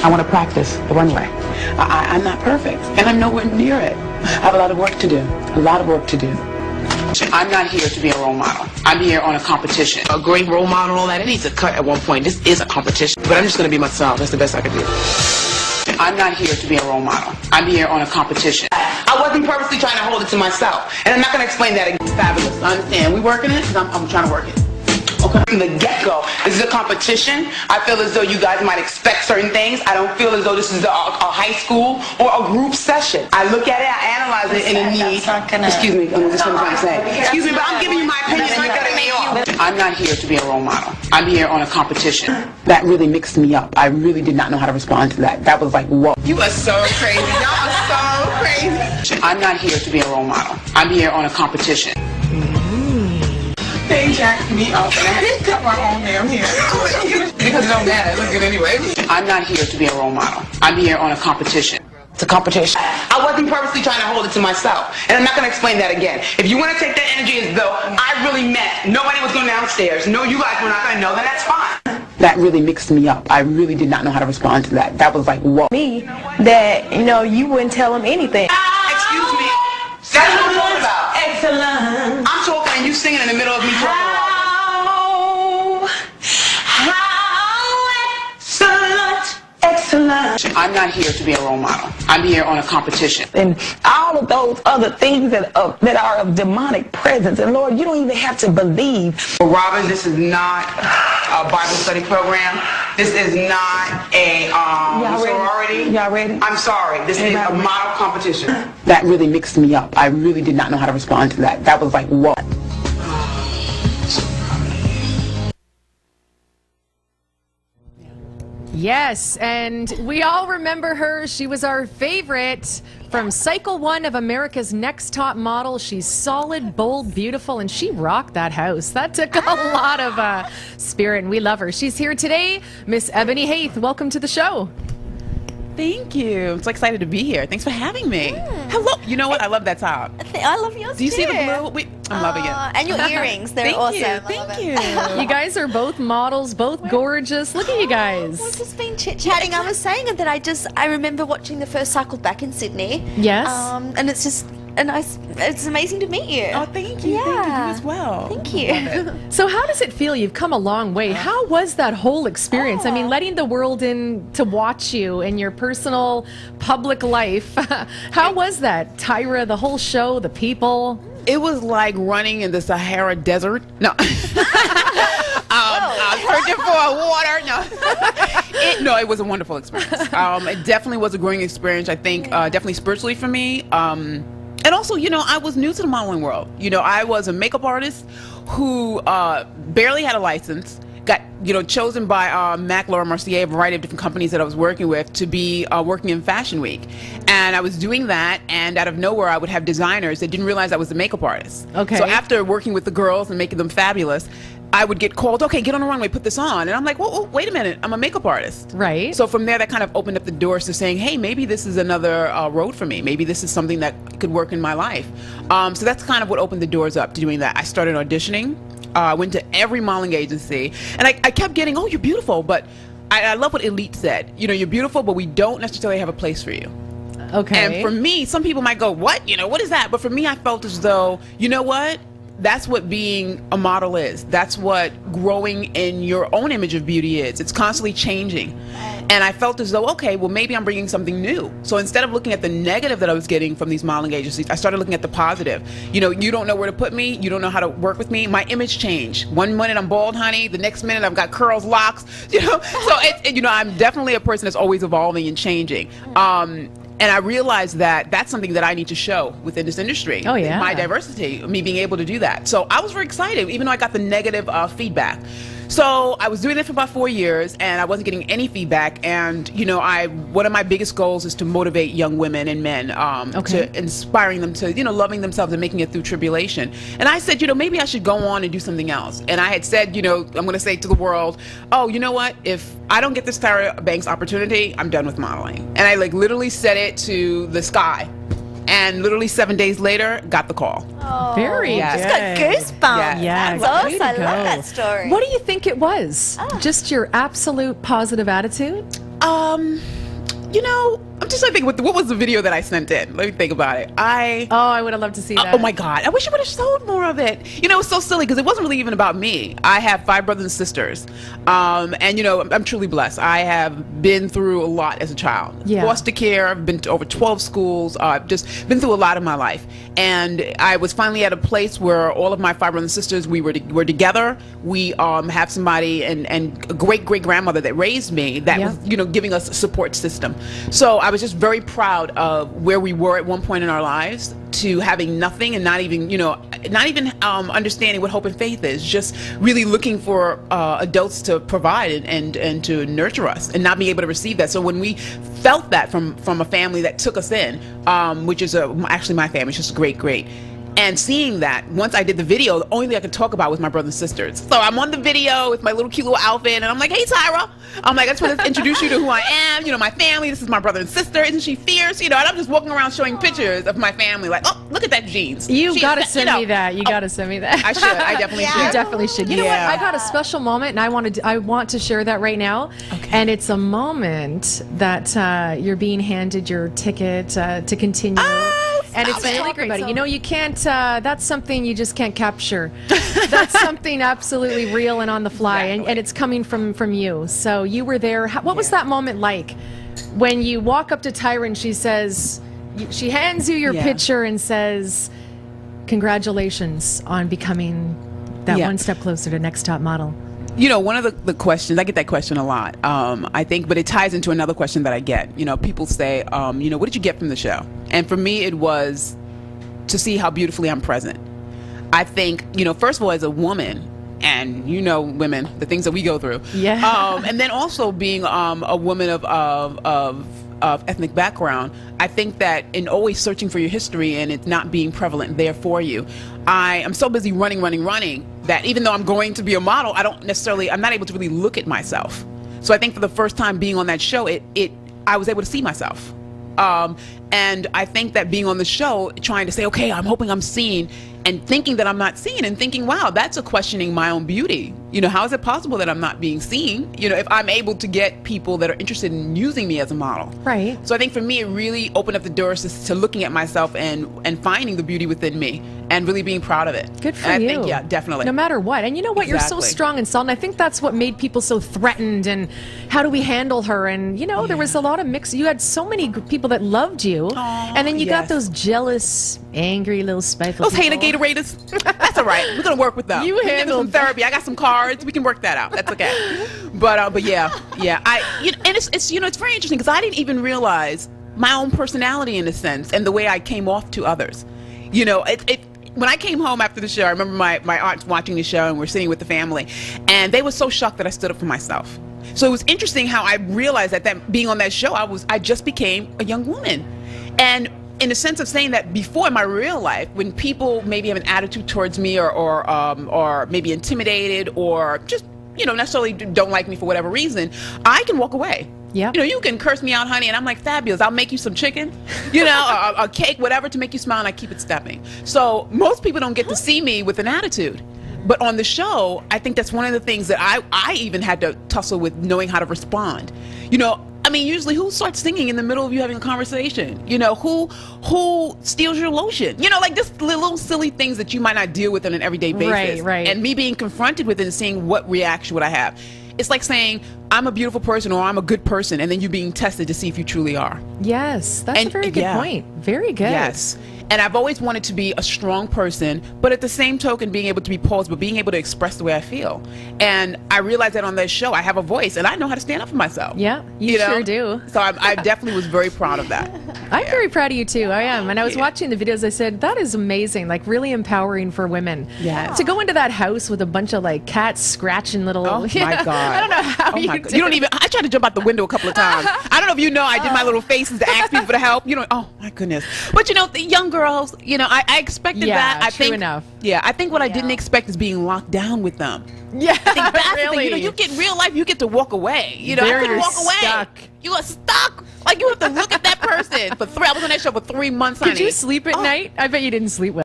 I want to practice the runway. I'm not perfect, and I'm nowhere near it. I have a lot of work to do. A lot of work to do. I'm not here to be a role model. I'm here on a competition. A great role model and all that, it needs a cut at one point. This is a competition. But I'm just going to be myself. That's the best I can do. I'm not here to be a role model. I'm here on a competition. I wasn't purposely trying to hold it to myself. And I'm not going to explain that. It's fabulous. I understand. We working it? I'm trying to work it. Okay. From the get-go, this is a competition. I feel as though you guys might expect certain things. I don't feel as though this is a high school or a group session. I look at it, I analyze it, and it needs... Excuse me, I'm just trying to say. Excuse me, but I'm giving you my opinion, so you're cutting me off. I'm not here to be a role model. I'm here on a competition. That really mixed me up. I really did not know how to respond to that. That was like, whoa. You are so crazy. Y'all are so crazy. I'm not here to be a role model. I'm here on a competition. They jacked me up and I had to cut my own damn hair. Because it don't matter, look good anyway. I'm not here to be a role model. I'm here on a competition. It's a competition. I wasn't purposely trying to hold it to myself. And I'm not going to explain that again. If you want to take that energy as though I really meant nobody was going downstairs, no, you guys were not going to know, then that's fine. That really mixed me up. I really did not know how to respond to that. That was like, whoa. Me, that, you wouldn't tell him anything. Excuse me. That's what I'm talking about. Excellent. I'm talking and you singing in the middle of me talking. Excellent. I'm not here to be a role model. I'm here on a competition. And all of those other things that are of demonic presence. And Lord, you don't even have to believe. Well, Robin, this is not a Bible study program. This is not a sorority. Y'all ready? I'm sorry. This is a model competition. That really mixed me up. I really did not know how to respond to that. That was like, whoa. Yes, and we all remember her. She was our favorite from Cycle 1 of America's Next Top Model. She's solid, bold, beautiful, and she rocked that house. That took a lot of spirit, and we love her. She's here today, Miss Ebony Haith. Welcome to the show. Thank you. I'm so excited to be here. Thanks for having me. Yeah. Hello. You know what? I love that top. I love yours Do you too. see the blue? I'm loving it. And your earrings. They're awesome. Thank you. You guys are both models, both gorgeous. Look at you guys. We've just been chit-chatting. I was saying that I remember watching the first cycle back in Sydney. Yes. And it's just it's amazing to meet you. Oh, thank you. Yeah. Thank you as well. Thank you. So how does it feel? You've come a long way. How was that whole experience? I mean, letting the world in to watch you in your personal public life. How was that? Tyra, the whole show, the people? It was like running in the Sahara Desert. No. I was searching for water. No. It was a wonderful experience. It definitely was a growing experience, I think, definitely spiritually for me. And also, I was new to the modeling world. I was a makeup artist who barely had a license, got, chosen by Mac Laura Mercier, a variety of different companies that I was working with, to be working in Fashion Week. And I was doing that, and out of nowhere, I would have designers that didn't realize I was a makeup artist. Okay. So after working with the girls and making them fabulous, I would get called, okay, get on the runway, put this on. And I'm like, whoa, wait a minute, I'm a makeup artist. Right. So from there, that kind of opened up the doors to saying, hey, maybe this is another road for me. Maybe this is something that could work in my life. So that's kind of what opened the doors up to doing that. I started auditioning. I went to every modeling agency. And I kept getting, oh, you're beautiful. But I love what Elite said. You're beautiful, but we don't necessarily have a place for you. Okay. And for me, some people might go, what? What is that? But for me, I felt as though, you know what? That's what being a model is. That's what growing in your own image of beauty is. It's constantly changing. And I felt as though, okay, well, maybe I'm bringing something new. So instead of looking at the negative that I was getting from these modeling agencies, I started looking at the positive. You don't know where to put me. You don't know how to work with me. My image changed. One minute I'm bald, honey. The next minute I've got curls, locks. So I'm definitely a person that's always evolving and changing. And I realized that that's something that I need to show within this industry. Oh, yeah. My diversity, me being able to do that. So I was very excited, even though I got the negative feedback. So I was doing it for about 4 years, and I wasn't getting any feedback. And one of my biggest goals is to motivate young women and men, to inspiring them to, loving themselves and making it through tribulation. And I said, maybe I should go on and do something else. And I had said, I'm going to say to the world, oh, you know what? If I don't get this Tyra Banks opportunity, I'm done with modeling. And I literally said it to the sky. And literally 7 days later, got the call. Oh, Very good. Just got goosebumps. Yeah, That's awesome. way to I love go. that story. What do you think it was? Just your absolute positive attitude? You know, I'm just trying to think, what was the video that I sent in? Let me think about it. I would have loved to see that. Oh my God, I wish I would have showed more of it. You know, it's so silly because it wasn't really even about me. I have 5 brothers and sisters. And you know, I'm truly blessed. I have been through a lot as a child. Yeah. Foster care, I've been to over 12 schools. I've just been through a lot in my life. And I was finally at a place where all of my 5 brothers and sisters, we were together. We have somebody and a great-great-grandmother that raised me that was, you know, giving us a support system. So I was just very proud of where we were at one point in our lives, to having nothing and not even, you know, understanding what hope and faith is, just really looking for adults to provide and to nurture us, and not being able to receive that. So when we felt that from a family that took us in, which is actually my family, it's just great. And seeing that, once I did the video, the only thing I could talk about was my brothers and sisters. So I'm on the video with my little cute little outfit, and I'm like, hey, Tyra. I'm like, I just want to introduce you to who I am, you know, my family. This is my brother and sister. Isn't she fierce? You know, and I'm just walking around showing pictures of my family, like, oh, look at that jeans. You gotta send me that. You gotta send me that. I should. I definitely should. You definitely should. You know what? I got a special moment, and I want to share that right now. Okay. And it's a moment that you're being handed your ticket to continue. And it's for everybody. You know, you can't, that's something you just can't capture. That's something absolutely real and on the fly. Exactly. And it's coming from you. So you were there. What was that moment like when you walk up to Tyra and she says, she hands you your picture and says, congratulations on becoming that one step closer to Next Top Model? You know, one of the questions, I get that question a lot, I think, but it ties into another question that I get. You know, people say, you know, what did you get from the show? And for me, it was to see how beautifully I'm present. I think, you know, first of all, as a woman, and you know, women, the things that we go through. Yeah. And then also being a woman of ethnic background, I think that in always searching for your history and it's not being prevalent there for you, I am so busy running that even though I'm going to be a model, I'm not able to really look at myself. So I think for the first time being on that show, I was able to see myself. And I think that being on the show, trying to say, okay, I'm hoping I'm seen, and thinking that I'm not seen, and thinking, wow, that's a questioning my own beauty. You know, how is it possible that I'm not being seen? You know, if I'm able to get people that are interested in using me as a model. Right. So I think for me, it really opened up the doors to looking at myself and finding the beauty within me and really being proud of it. Good for and you. I think, yeah, definitely. No matter what. And you know what? Exactly. You're so strong and solid. And I think that's what made people so threatened. And how do we handle her? And, you know, there was a lot of mix. You had so many people that loved you. Aww, and then you got those jealous, angry little spiteful those hater Gatorators. That's all right. We're going to work with them. You handle some therapy. I got some cards. We can work that out. That's okay. But yeah. And it's you know, it's very interesting because I didn't even realize my own personality in a sense and the way I came off to others. You know, when I came home after the show, I remember my aunts watching the show and we're sitting with the family, and they were so shocked that I stood up for myself. So it was interesting how I realized that being on that show, I just became a young woman. And in the sense of saying that before in my real life, when people maybe have an attitude towards me or maybe intimidated or just, you know, necessarily don't like me for whatever reason, I can walk away. Yeah. You know, you can curse me out, honey, and I'm like, fabulous. I'll make you some chicken, you know, a cake, whatever, to make you smile, and I keep it stepping. So most people don't get to see me with an attitude. But on the show, I think that's one of the things that I even had to tussle with, knowing how to respond. You know, I mean, usually who starts singing in the middle of you having a conversation? You know, who steals your lotion? You know, like just little silly things that you might not deal with on an everyday basis. Right. And me being confronted with it and seeing what reaction would I have. It's like saying, I'm a beautiful person or I'm a good person, and then you being tested to see if you truly are. Yes, that's a very good point. Very good. Yes. And I've always wanted to be a strong person, but at the same token, being able to be paused, but being able to express the way I feel. And I realized that on that show, I have a voice, and I know how to stand up for myself. Yeah, you know? sure do. So I definitely was very proud of that. I'm very proud of you, too. I am. And I was watching the videos, I said, that is amazing, like really empowering for women. Yeah. To go into that house with a bunch of like cats scratching little... Oh, my God. I don't know how you do. You don't even... I tried to jump out the window a couple of times. I don't know if you know, I did my little faces to ask people for help. You know, oh, my goodness. But, you know, the young girls, you know, I expected that. I think enough. Yeah, I think what I didn't expect is being locked down with them. Yeah, I think that's really. the thing. You know, you get in real life, you get to walk away. You know, I could walk away. Stuck. You are stuck. Like you have to look at that person for 3. I was on that show for 3 months. Did honey. you sleep at night? I bet you didn't sleep well.